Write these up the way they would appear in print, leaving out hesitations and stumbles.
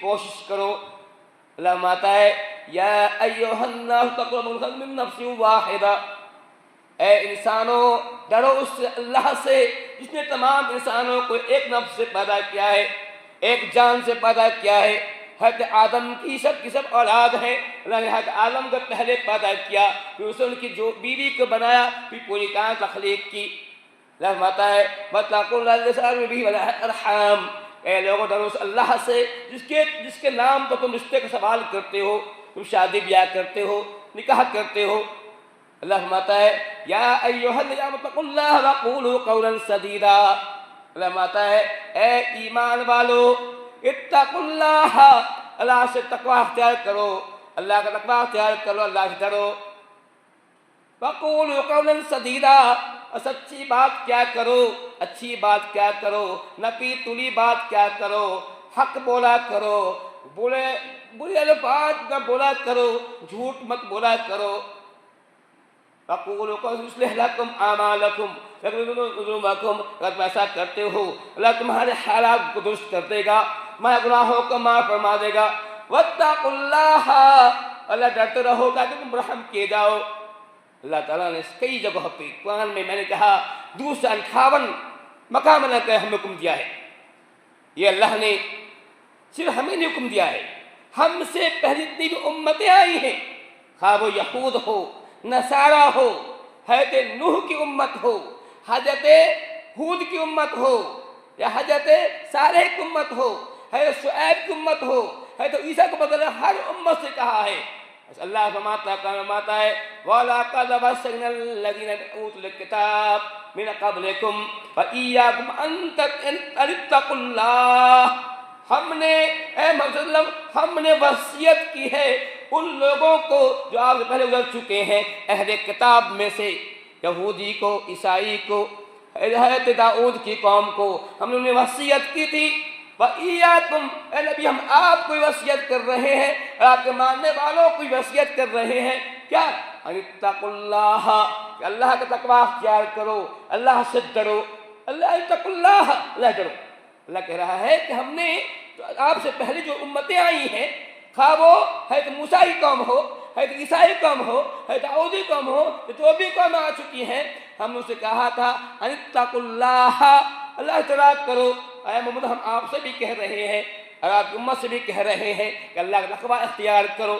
کوشش کرو۔ اللہ فرماتا ہے یا ایھا الناس اتقوا ربکم من نفس واحدہ، اے انسانوں ڈرو اس سے اللہ سے جس نے تمام انسانوں کو ایک نفس سے پیدا کیا ہے، ایک جان سے پیدا کیا ہے۔ حضرت آدم کی سب اولاد ہیں، اللہ نے حضرت آدم کو پہلے پیدا کیا، پھر اسے ان کی جو بیوی کو بنایا، پھر پوری کائنات تخلیق کی۔ اللہ فرماتا ہے واتقوا اللہ الذی تساءلون بہ والارحام، اے لوگوں ڈرو اس اللہ سے جس کے نام پر تم رشتے کا سوال کرتے ہو، تم شادی بیاہ کرتے ہو، نکاح کرتے ہو۔ اللہ فرماتا ہے یا ایھا الذین آمنوا اتقوا اللہ وقولوا قولا سدیدا، اللہ فرماتا ہے اے ایمان والو اتقوا اللہ، اللہ سے تقوی اختیار کرو، اللہ کا تقوی اختیار کرو، اللہ سے ڈرو۔ وقولوا قولا سدیدا، اور سچی بات کیا کرو، اچھی بات کیا کرو، نپی تلی بات کیا کرو، حق بولا کرو، برے الفاظ کا بولا کرو، جھوٹ مت بولا کرو۔ فَقُولُوا قَوْلًا يُصْلِحْ لَكُمْ أَعْمَالَكُمْ وَيَغْفِرْ لَكُمْ ذُنُوبَكُمْ، اگر تم ایسا کرتے ہو اللہ تمہارے حالات کو درست کر دے گا، تمہارے گناہوں کو معاف فرما دے گا۔ وَاتَّقُوا اللَّهَ، اللہ ڈرتے رہو گا کہ تم رحم کیے جاؤ۔ اللہ تعالیٰ نے کئی جگہوں پہ قرآن میں نے کہا 258 مقام اللہ کا ہم حکم دیا ہے۔ یہ اللہ نے صرف ہمیں نہیں حکم دیا ہے، ہم سے پہلے جتنی بھی امتیں آئی ہیں، خواہ وہ یہود ہو، نصارہ ہو، حضرت نوح کی امت ہو، حضرت ہود کی امت ہو، یا حضرت صالح کی امت ہو، حضرت شعیب کی امت ہو، حضرت عیسیٰ کو بدلے ہر امت سے کہا ہے۔ اللہ فرماتا ہے وَلَقَدْ وَصَّيْنَا الَّذِينَ أُوتُوا الْكِتَابَ مِنْ قَبْلِكُمْ وَإِيَّاكُمْ أَن اتَّقُوا اللَّهَ، ہم نے اے محمد صلی اللہ علیہ وسلم ہم نے وصیت کی ہے ان لوگوں کو جو آپ سے پہلے گزر چکے ہیں اہل کتاب میں سے، یہودی کو، عیسائی کو، حضرت داؤد کی قوم کو ہم نے انہیں وصیت کی تھی۔ وَإِيَّاكُمْ، اے نبی ہم آپ کو وصیت کر رہے ہیں اور آپ کے ماننے والوں کو وصیت کر رہے ہیں، کیا؟ ان اتقوا اللہ، کہ اللہ کا تقوی اختیار کرو، اللہ سے ڈرو، اللہ اتقوا اللہ، اللہ ڈرو۔ اللہ کہہ رہا ہے کہ ہم نے آپ سے پہلے جو امتیں آئی ہیں، خواہ وہ حضرت موسیٰ کی قوم ہو، حضرت عیسیٰ کی قوم ہو، حضرت داؤدی قوم ہو، جو بھی قوم آ چکی ہیں، ہم نے اسے کہا تھا ان اتقوا اللہ، اللہ سے ڈرا کرو۔ اے محمد ہم آپ سے بھی کہہ رہے ہیں اور آپ کی امت سے بھی کہہ رہے ہیں کہ اللہ کا تقوی اختیار کرو۔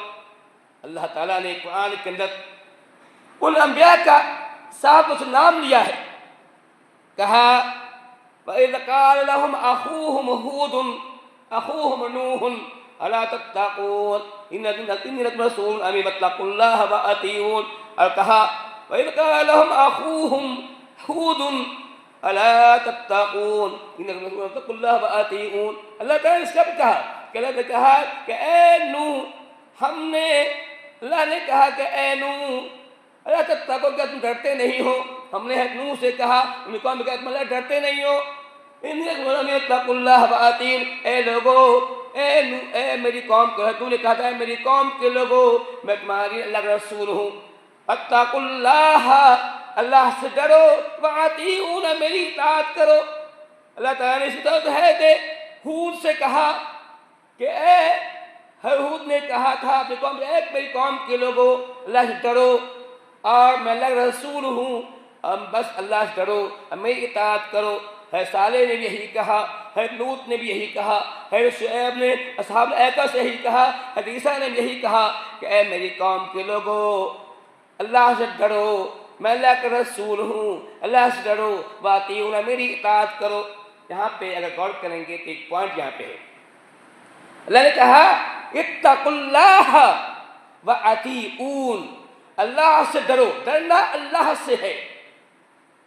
اللہ تعالیٰ نے قرآن کے اندر ان انبیاء کا صاحب اس نام لیا ہے، کہا وَإِذْ قَالَ لَهُمْ أَخُوهُمْ هُودٌ أَخُوهُمْ نُوحٌ أَلَا تَتَّقُونَ إِنِّي لَكُمْ رَسُولٌ أَمِينٌ فَاتَّقُوا اللَّهَ وَأَطِيعُونِ، اور کہا وَإِذْ قَالَ لَهُمْ أَخُوهُمْ هُودٌ أَلَا تَتَّقُونَ إِنِّي لَكُمْ رَسُولٌ فَاتَّقُوا اللَّهَ وَأَطِيعُونِ۔ اللہ تعالیٰ نے سب کہا کہ اللہ نے کہا کہ اے نوح، اللہ نے کہا کہ اے نوح اللہ تتقوا، کیا تم ڈرتے نہیں ہو؟ ہم نے نوح سے کہا، ان قوم نے کہا تم اللہ ڈرتے نہیں ہو؟ اتقوا اللہ وأطیعون، اے لوگو، اے میری قوم کو، تو نے کہا تھا اے میری قوم کے لوگو میں تمہاری اللہ کا رسول ہوں، اتقوا اللہ، اللہ سے ڈرو، وأطیعون، میری اطاعت کرو۔ اللہ تعالیٰ نے اسی طرح ہے کہ ہود سے کہا کہ اے ہود نے کہا تھا اپنی قوم سے، اے میری قوم کے لوگو اللہ سے ڈرو اور میں اللہ کا رسول ہوں، بس اللہ سے ڈرو، میری اطاعت کرو۔ ہے صالح نے بھی یہی کہا، ہے لوط نے بھی یہی کہا، ہے شعیب نے اصحاب الایکہ سے یہی کہا، ہے عیسیٰ نے بھی یہی کہا کہ اے میری قوم کے لوگو اللہ سے ڈرو، میں اللہ کا رسول ہوں، اللہ سے ڈرو، واطیعون، میری اطاعت کرو۔ یہاں پہ اگر غور کریں گے تو ایک پوائنٹ یہاں پہ ہے، اللہ نے کہا اتقوا اللہ واطیعون، اللہ سے ڈرو، ڈرنا اللہ سے ہے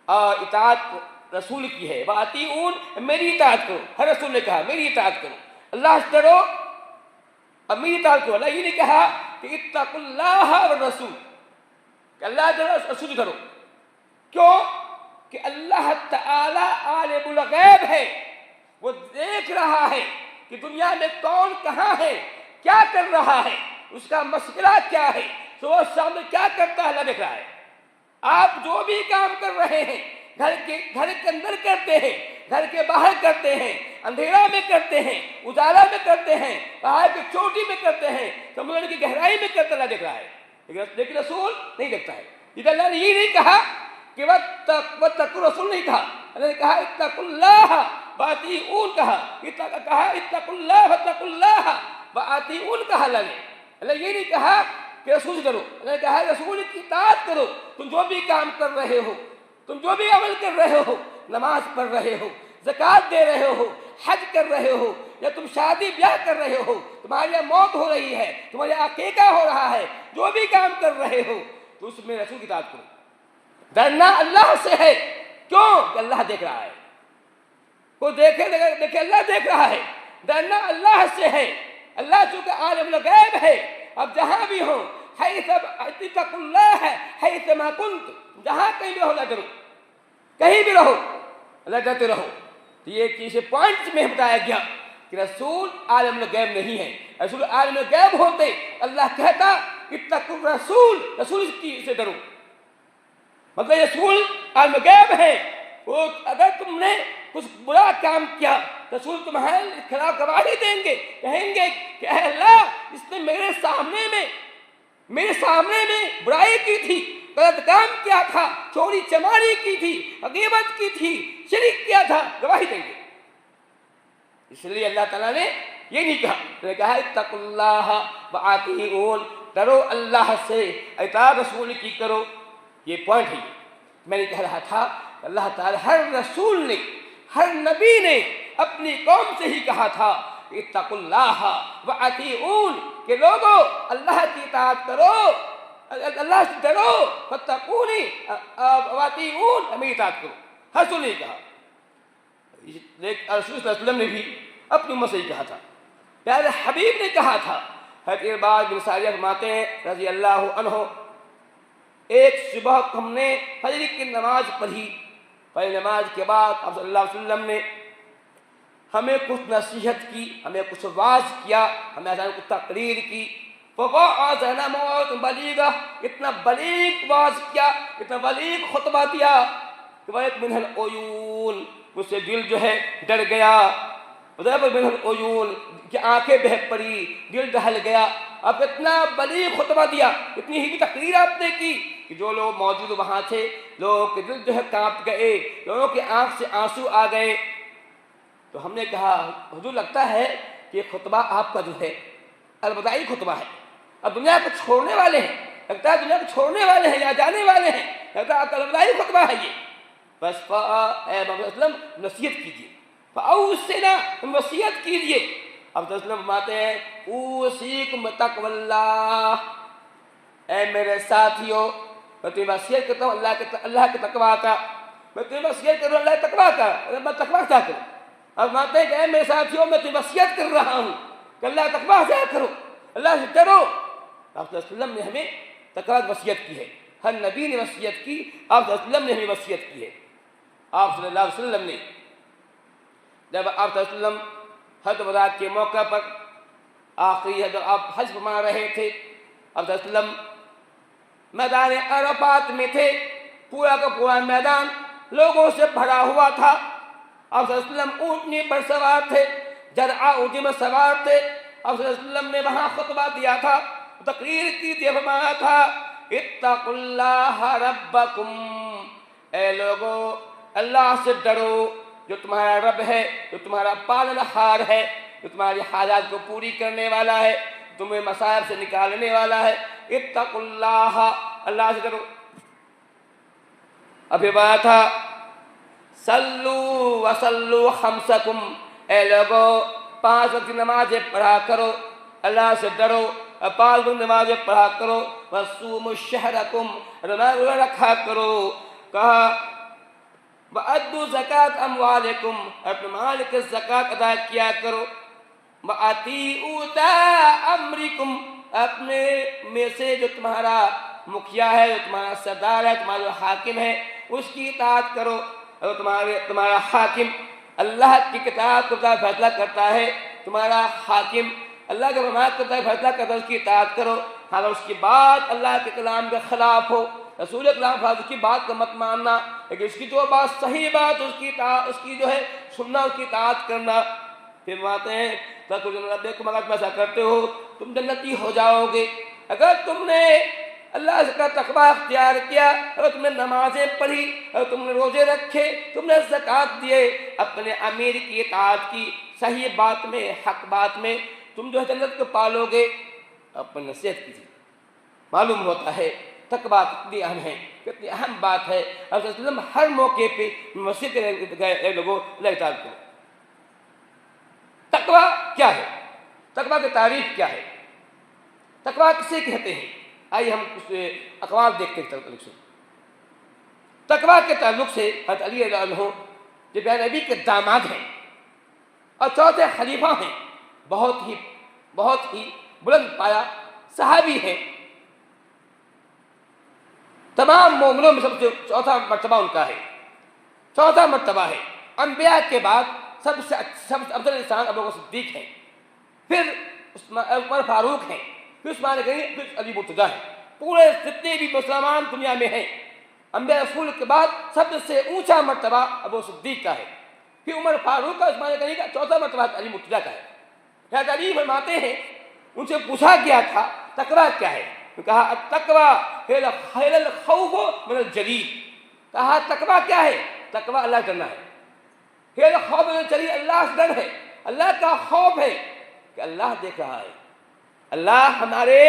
اور اطاعت رسول کی ہے، واطیعون، میری اطاعت کرو، ہر رسول نے کہا میری اطاعت کرو، اللہ سے ڈرو اور میری اطاعت کرو۔ اللہ یہ نہیں کہا کہ اتقوا اللہ والرسول، کہ اللہ ڈرو رسول ڈرو، کیوں کہ اللہ تعالی عالم الغیب ہے، وہ دیکھ رہا ہے کہ دنیا میں کون کہاں ہے، کیا کر رہا ہے، اس کا مسئلہ کیا ہے، وہ سامنے کیا کرتا ہے، اللہ دیکھ رہا ہے۔ آپ جو بھی کام کر رہے ہیں گھر کے اندر کرتے ہیں گھر کے باہر کرتے ہیں، اندھیرا میں کرتے ہیں، اجالا میں کرتے ہیں، پہاڑ کی چوٹی میں کرتے ہیں، سمندر کی گہرائی میں کرتے اللہ دیکھ رہا ہے، لیکن رسول نہیں دیکھتا ہے۔ ادھر اللہ نے یہ نہیں کہا کہ وَاتَّقُوا رسول نہیں کہا، اللہ نے کہا اتقوا اللہ وَأَطِیعُونِ کہا، اتقوا اللہ وَاتَّقُوا اللہ وَأَطِیعُونِ کہا اللہ یہ نہیں کہا کہ رسول سے ڈرو، اللہ نے کہا رسول کی اطاعت کرو۔ تم جو بھی کام کر رہے ہو، تم جو بھی عمل کر رہے ہو، نماز پڑھ رہے ہو، زکوٰۃ دے رہے ہو، حج کر رہے ہو، یا تم شادی بیاہ کر رہے ہو، تمہاری یہاں موت ہو رہی ہے، تمہارے یہاں عقیقہ ہو رہا ہے، جو بھی کام کر رہے ہو تو اس میں رسول کی اطاعت کرو۔ ڈرنا اللہ سے ہے، کیوں کہ اللہ دیکھ رہا ہے، کوئی دیکھے اللہ دیکھ رہا ہے۔ ڈرنا اللہ سے ہے، اللہ چونکہ عالم الغیب ہے، اب جہاں بھی ہو اتقوا اللہ حیثما کنتم، جہاں کہیں بھی ہو اللہ ڈرو، کہیں بھی رہو اللہ ڈرتے رہو۔ تو یہ چیز پوائنٹس میں بتایا گیا کہ رسول عالم الغیب نہیں ہے، رسول عالم الغیب ہوتے اللہ کہتا اتقوا الرسول، رسول کی سے ڈرو، مطلب رسول عالم الغیب ہے، وہ اگر تم نے کچھ برا کام کیا رسول تمہارے خلاف گواہی دیں گے، کہیں گے کہ اے اللہ اس نے میرے سامنے میں برائی کی تھی، غلط کام کیا تھا، چوری چماری کی تھی، غیبت کی تھی، شرک کیا تھا، گواہی دیں گے۔ اس لیے اللہ تعالیٰ نے یہ نہیں کہا، انہوں نے کہا اتقوا اللہ وَأَطِیعُونِ، ڈرو اللہ سے، اطاعت رسول کی کرو۔ یہ پوائنٹ ہے۔ میں نے کہہ رہا تھا اللہ تعالیٰ ہر رسول نے، ہر نبی نے اپنی قوم سے ہی کہا تھا اتقوا اللہ وَأَطِیعُونِ، کہ لوگو اللہ کی اطاعت کرو، اللہ سے ڈرو، فَاتَّقُونِ وَأَطِیعُونِ، میری اطاعت کرو۔ ہر رسول نے کہا، رسول صلی اللہ علیہ وسلم نے بھی اپنی امت سے ہی کہا تھا، پیارے حبیب نے کہا تھا۔ حضرت ارباز بن ساریہ فرماتے ہیں رضی اللہ عنہ، ایک صبح ہم نے فجر کی نماز پڑھی، پہلی نماز کے بعد آپ صلی اللہ علیہ وسلم نے ہمیں کچھ نصیحت کی، ہمیں کچھ واعظ کیا، ہمیں کچھ تقریر کی، فَوَعَظَنَا مَوْعِظَةً بَلِيغَةً، اتنا بلیغ واعظ کیا، اتنا بلیغ خطبہ دیا کہ وَيَطْمِنْهَ الْعُيُونَ، مجھ سے دل جو ہے ڈر گیا، وَيَطْمِنْهَ الْعُيُونَ، کہ آنکھیں بہہ پڑی، دل دہل گیا۔ اب اتنا بلیغ خطبہ دیا، اتنی ہی تقریر آپ نے کی کہ جو لوگ موجود وہاں تھے، لوگوں کے دل جو ہے کانپ گئے، لوگوں کے آنکھ سے آنسو آ گئے۔ تو ہم نے کہا حضور لگتا ہے کہ یہ خطبہ آپ کا جو ہے الوداعی خطبہ ہے، اب دنیا کو چھوڑنے والے ہیں، لگتا ہے دنیا کو چھوڑنے والے ہیں یا جانے والے ہیں، لگتا ہے آپ کا الوداعی خطبہ ہے یہ، بس اے محمد صلی اللہ علیہ وسلم نصیحت کیجیے، فَأَوْصِنَا، ہم وصیت کیجیے۔ اب صلی اللہ علیہ وسلم فرماتے ہیں اوصیکم بتقوی اللہ، اے میرے ساتھیوں میں تمہیں وصیت کرتا ہوں اللہ کے تقویٰ کا، میں تمہیں وصیت کر رہا ہوں اللہ کے تقویٰ کا، میں تقویٰ کیا کروں؟ اب فرماتے ہیں کہ اے میرے ساتھیوں میں تمہیں وصیت کر رہا ہوں کہ اللہ کا تقویٰ اختیار کرو، اللہ سے ڈرو۔ آپ صلی اللہ علیہ وسلم نے ہمیں تقویٰ کی وصیت کی ہے، ہر نبی نے وصیت کی، آپ صلی اللہ علیہ وسلم نے ہمیں وصیت کی ہے۔ آپ صلی اللہ علیہ وسلم نے جب آپ صلی اللہ علیہ وسلم حج وداع کے موقع پر آخری جب آپ حج فرما رہے تھے، آپ صلی اللہ علیہ وسلم میدان عرفات میں تھے، پورا کا پورا میدان لوگوں سے بھرا ہوا تھا، آپ صلی اللہ علیہ وسلم اونٹنی پر سوار تھے، جرعہ اونٹنی میں سوار تھے، آپ صلی اللہ علیہ وسلم نے وہاں خطبہ دیا تھا، تقریر کی تھی، فرمایا تھا اتقوا اللہ ربکم، اے لوگو اللہ سے ڈرو جو تمہارا رب ہے، جو تمہارا پالن ہار ہے، جو تمہاری حاجات کو پوری کرنے والا ہے، تمہیں مصائب سے نکالنے والا ہے، اتقوا اللہ، اللہ سے ڈرو۔ ابھی بات تھا صلو وصلو خمسکم، اے لوگو 5 وقت کی نمازیں پڑھا کرو، اللہ سے ڈرو، 5 وقت نمازیں پڑھا کرو، وصوموا شہرکم، روزہ رکھا کرو، کہا وَأَدُّوا زَكَاةَ أَمْوَالِكُمْ، اپنے مال کے زکوٰۃ ادا کیا کرو، وَأَطِیعُوا أُولَا أَمْرِكُمْ، اپنے میں سے جو تمہارا مکھیا ہے، جو تمہارا سردار ہے، تمہارا جو حاکم ہے، اس کی اطاعت کرو۔ اگر تمہارا حاکم اللہ کی کتاب کو فیصلہ کرتا ہے، تمہارا حاکم اللہ کے فرمان کرتا ہے، فیصلہ کرتا ہے، اس کی اطاعت کرو۔ اگر اس کی بات اللہ کے کلام کے خلاف ہو، رسول اکرم فرماتے اس کی بات کو مت ماننا، لیکن اس کی جو بات صحیح بات اس کی جو ہے سننا، اس کی اطاعت کرنا۔ پھر فرماتے ہیں ربکم، اگر تم ایسا کرتے ہو تم جنتی ہو جاؤ گے۔ اگر تم نے اللہ کا تقوی اختیار کیا، اگر تم نے نمازیں پڑھی، اگر تم نے روزے رکھے، تم نے زکوٰۃ دیے، اپنے امیر کی اطاعت کی، صحیح بات میں، حق بات میں، تم جو ہے جنت کو پالو گے۔ اپنی نصیحت کیجیے۔ معلوم ہوتا ہے تقویٰ کتنی اہم ہے، کتنی اہم بات ہے۔ اور صلی اللہ علیہ وسلم ہر موقع پہ مسجد گئے لوگوں اللہ تعالیٰ کو۔ تقویٰ کیا ہے؟ تقویٰ کی تعریف کیا ہے؟ تقویٰ کسے کہتے ہیں؟ آئیے ہم کچھ اقوال دیکھتے ہیں تعلق سے۔ تقویٰ کے تعلق سے حضرت علی رضی اللہ عنہ جو پیارے نبی کے داماد ہیں اور چوتھے خلیفہ ہیں، بہت ہی بلند پایا صحابی ہیں، تمام مومنوں میں سب سے چوتھا مرتبہ ان کا ہے، چوتھا مرتبہ ہے۔ انبیاء کے بعد سب سے افضل انسان ابو بکر صدیق ہیں، پھر عمر فاروق ہیں، پھر عثمان غنی، پھر علی مرتضیٰ ہیں۔ پورے جتنے بھی مسلمان دنیا میں ہیں، انبیاء رسول کے بعد سب سے اونچا مرتبہ ابو صدیق کا ہے، پھر عمر فاروق کا، عثمان غنی کا، چوتھا مرتبہ علی مرتضیٰ کا ہے۔ حضرت علی فرماتے ہیں ان سے پوچھا گیا تھا تقویٰ کیا ہے؟ کہا التقویٰ هي الخوف من الجلیل۔ کہا تقویٰ کیا ہے؟ تقویٰ اللہ سے ڈرنا ہے۔ هي الخوف من الجلیل، اللہ سے ڈر ہے، اللہ کا خوف ہے کہ اللہ دیکھ رہا ہے، اللہ ہمارے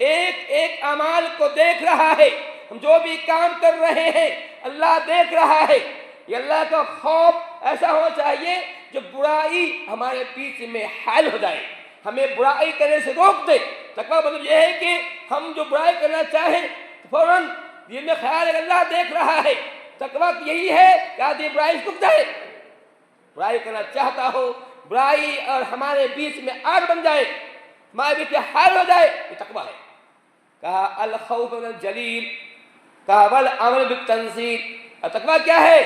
ایک ایک اعمال کو دیکھ رہا ہے، ہم جو بھی کام کر رہے ہیں اللہ دیکھ رہا ہے۔ یہ اللہ کا خوف ایسا ہونا چاہیے جو برائی ہمارے پیچھے میں حائل ہو جائے، ہمیں برائی کرنے سے روک دے۔ تقویٰ مطلب یہ ہے کہ ہم جو برائی کرنا چاہیں تو فوراً دل میں خیال ہے کہ اللہ دیکھ رہا ہے۔ تقویٰ یہی ہے کہ آدمی برائی سے رک جائے، برائی کرنا چاہتا ہو، برائی اور ہمارے بیچ میں آگ بن جائے، ہمارے بیچ میں حائل ہو جائے، یہ تقویٰ ہے۔ کہا الخوف من الجلیل، کہا والعمل بالتنزیل۔ اور تقویٰ کیا ہے؟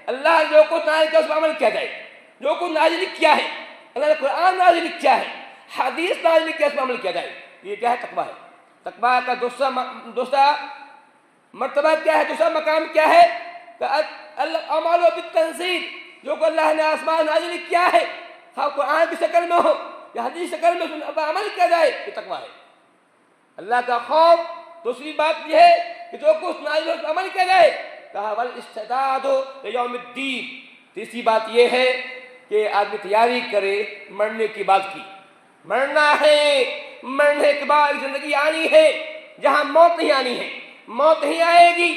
اللہ جو کچھ نازل کیا اس پر عمل کیا جائے، جو کچھ نازل کیا ہے، اللہ نے قرآن نازل کیا ہے، حدیث نازل کیا، اس پر عمل کیا جائے، یہ کیا ہے؟ تقویٰ ہے۔ تقویٰ کا دوسرا مرتبہ کیا ہے، دوسرا مقام کیا ہے؟ کہ العمل بالتنزیل، جو کہ اللہ نے آسمان نازل کیا ہے، خواہ قرآن کی شکل میں ہو یا حدیث کی شکل میں، اس پر عمل کیا جائے، یہ تقویٰ ہے۔ اللہ کا خوف۔ دوسری بات یہ ہے کہ جو کچھ نازل ہو اس پر عمل کیا جائے، کہا والاستعداد لیوم الدین۔ تیسری بات یہ ہے کہ آدمی تیاری کرے مرنے کی بات کی، مرنا ہے، مرنے کے بعد زندگی آنی ہے جہاں موت نہیں آنی ہے، موت نہیں آئے گی،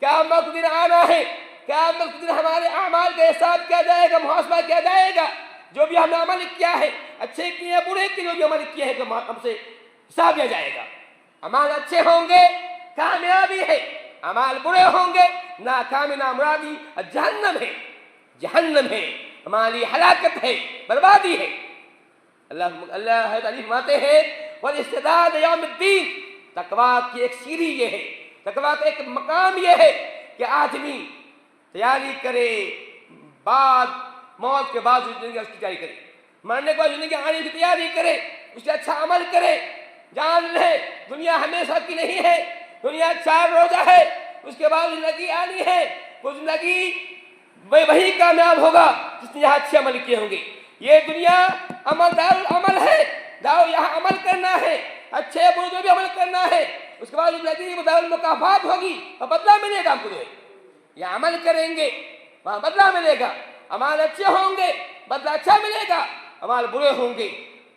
قیامت دن آنا ہے، قیامت دن ہمارے اعمال کا حساب کیا جائے گا، محاسبہ کیا جائے گا، جو بھی ہم نے عمل کیا ہے، اچھے کیے برے کیے، جو بھی عمل کیا ہے ہم سے حساب لیا جائے گا۔ اعمال اچھے ہوں گے کامیابی ہے، اعمال برے ہوں گے ناکامی، نامرادی، جہنم ہے، جہنم ہے، ہماری ہلاکت ہے، بربادی ہے۔ اللہ حضرت علی فرماتے ہیں والاستعداد یوم الدین۔ تقویٰ کی ایک سیڑھی یہ ہے، تقویٰ کا ایک مقام یہ ہے کہ آدمی تیاری کرے، بعد موت کے بعد زندگی اس کی تیاری کرے، مرنے کے بعد زندگی آنے کی تیاری کرے، اس سے اچھا عمل کرے۔ جان لے دنیا ہمیشہ کی نہیں ہے، دنیا 4 روزہ ہے، اس کے بعد زندگی آنی ہے، وہ زندگی وہی کامیاب ہوگا جس نے یہاں اچھے عمل کیے ہوں گے۔ یہ دنیا دارالعمل ہے، یہاں عمل کرنا ہے، اچھے برے جو بھی عمل کرنا ہے، اس کے بعد زندگی دارالمکافات ہوگی اور بدلہ ملے گا ہم کو۔ یہاں عمل کریں گے وہاں بدلہ ملے گا، عمال اچھے ہوں گے بدلہ اچھا ملے گا، عمال برے ہوں گے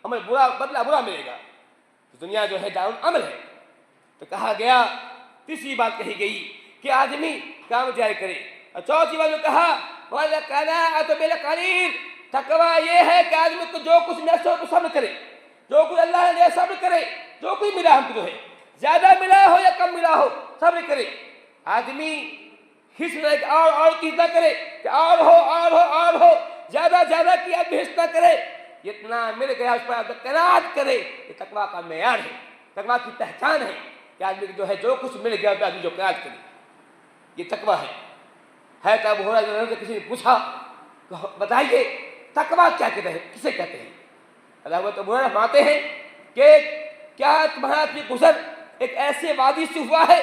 عمل برا، بدلہ برا ملے گا۔ دنیا جو ہے دارالعمل ہے۔ تو کہا گیا، تیسری بات کہی گئی کہ آدمی کام جائے کرے، اور چوتھی بات جو کہا والقناعۃ بالقلیل۔ تقویٰ یہ ہے کہ آدمی کو جو کچھ ملا سو صبر کرے، جو کچھ اللہ نے دیا صبر کرے، جو کچھ ملا ہم کو جو ہے، زیادہ ملا ہو یا کم ملا ہو صبر کرے۔ آدمی حس نہ کہ اور چیز نہ کرے کہ اور ہو، زیادہ کی آدمی حس نہ کرے، جتنا مل گیا اس پر قناعت کرے۔ یہ تقویٰ کا معیار ہے، تقویٰ کی پہچان ہے کہ آدمی جو ہے جو کچھ مل گیا اس پر آدمی جو قناعت کرے، یہ تقویٰ ہے۔ تو ابو ہریرہ سے کسی نے پوچھا بتائیے تقویٰ کیا کہتے ہیں، کسے کہتے ہیں؟ اللہ ابو ہریرہ فرماتے ہیں کہ کیا تمہارا گزر ایک ایسے وادی سے ہوا ہے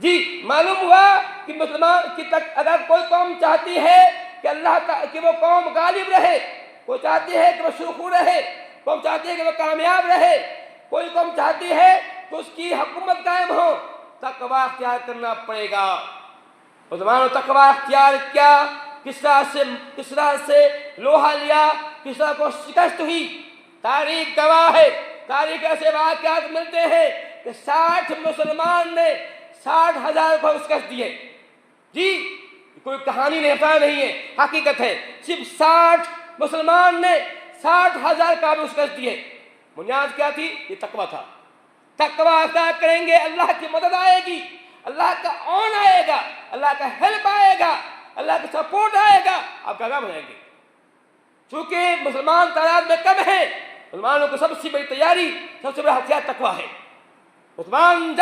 جی معلوم ہوا کہ مسلمان کی اگر کوئی قوم چاہتی ہے کہ کہ وہ قوم غالب رہے، کوئی چاہتی ہے کہ وہ سرخرو رہے، قوم چاہتی ہے کہ وہ کامیاب رہے، کوئی قوم چاہتی ہے کہ اس کی حکومت قائم ہو، تقوی اختیار کرنا پڑے گا۔ مسلمانوں تقوی اختیار کیا، کس طرح سے لوہا لیا، کس طرح کو شکست ہوئی، تاریخ گواہ ہے۔ تاریخ ایسے واقعات ملتے ہیں کہ 60 مسلمان نے 60,000 کو شکست دیے۔ جی کوئی کہانی نہیں ہے، حقیقت ہے۔ صرف 60 مسلمان نے 60,000 کا بھی شکست دیے۔ بنیاد کیا تھی؟ یہ تقوی تھا۔ تقوی اختیار کریں گے، اللہ کی مدد آئے گی، اللہ کا عون آئے گا، اللہ کا ہیلپ آئے گا، اللہ کا سپورٹ آئے گا، آپ کامیاب ہو جائیں گے۔ چونکہ مسلمان تعداد میں کم ہیں، مسلمانوں کو سب سے بڑی تیاری، سب سے بڑا ہتھیار تقوی ہے۔ مسلمان نے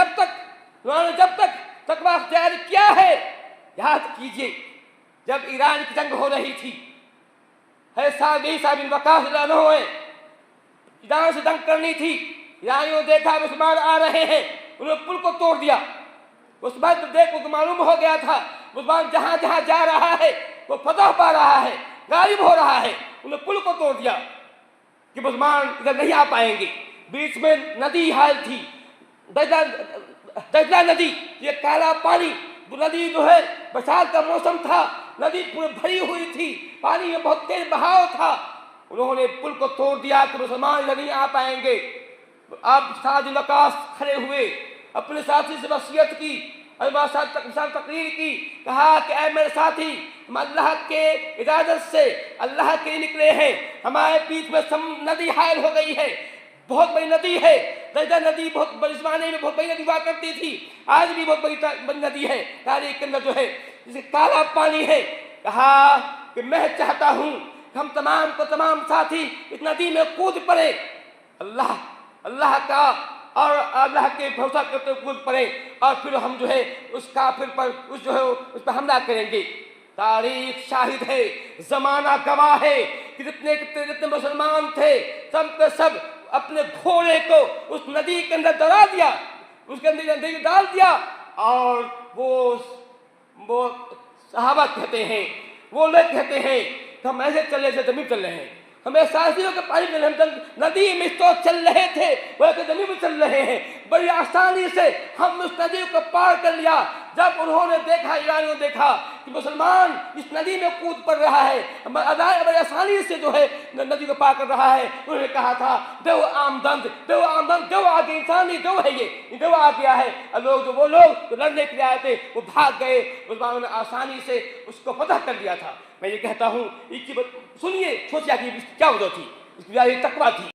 جب تک تقوی اختیار کیا ہے، یاد کیجئے جب ایران کی جنگ ہو رہی تھی، صاحب بن وقاص رضی اللہ عنہ ایران سے جنگ کرنی تھی، ایرانیوں نے دیکھا مسلمان آ رہے ہیں، انہوں نے پل کو توڑ دیا۔ اس وقت دیکھ کو معلوم ہو گیا تھا مسلمان جہاں جہاں جا رہا ہے وہ فتح پا رہا ہے، غالب ہو رہا ہے، انہوں نے پل کو توڑ دیا کہ مسلمان ادھر نہیں آ پائیں گے۔ بیچ میں ندی حائل تھی، دجلہ ندی، یہ کالا پانی، ندی جو ہے برسات کا موسم تھا، ندی پورے بھری ہوئی تھی، پانی میں بہت تیز بہاؤ تھا۔ انہوں نے پل کو توڑ دیا کہ مسلمان نہیں آ پائیں گے۔ اب سعد بن وقاص کھڑے ہوئے، اپنے ساتھی سے وصیت کی، تقریر کی، کہا کہ اے میرے ساتھی، ہم اللہ کے اجازت سے اللہ کے نکلے ہیں، ہمارے بیچ میں ندی حائل ہو گئی ہے، بہت بڑی ندی ہے، دجلہ ندی بہت بڑی زمانے میں بہت بڑی ندی ہوا کرتی تھی، آج بھی بہت بڑی ندی ہے تاریخ کے اندر جو ہے، جسے کالا پانی ہے۔ کہا کہ میں چاہتا ہوں کہ ہم تمام ساتھی اس ندی میں کود پڑے، اللہ کا اور اللہ کے بھروسہ کرتے کود پڑے، اور پھر ہم جو ہے اس کافر پر اس پر حملہ کریں گے۔ تاریخ شاہد ہے، زمانہ گواہ ہے کہ جتنے مسلمان تھے سب کے سب اپنے گھوڑے کو اس ندی کے اندر ڈال دیا، اس کے اندر ڈال دیا، اور وہ صحابہ کہتے ہیں، وہ لوگ کہتے ہیں کہ ہم ایسے چلے جیسے زمین چل رہے ہیں، ہمیں ساتھیوں کے پانی میں ندی میں تو چل رہے تھے، وہ زمین میں چل رہے ہیں، بڑی آسانی سے ہم اس ندی کو پار کر لیا۔ جب انہوں نے دیکھا، ایرانیوں نے دیکھا کہ مسلمان اس ندی میں کود پڑ رہا ہے، بڑی آسانی سے جو ہے ندی کو پار کر رہا ہے، انہوں نے کہا تھا دیو آمدند، دیو آگے انسان نہیں، دیو ہے یہ دیو آ گیا ہے۔ وہ لوگ جو لڑنے کے لیے آئے تھے وہ بھاگ گئے، مسلمانوں نے آسانی سے اس کو فتح کر لیا تھا۔ میں یہ کہتا ہوں، اس کی سنیے، سوچیا کہ کیا وجہ تھی، اس کی وجہ تقویٰ تھی۔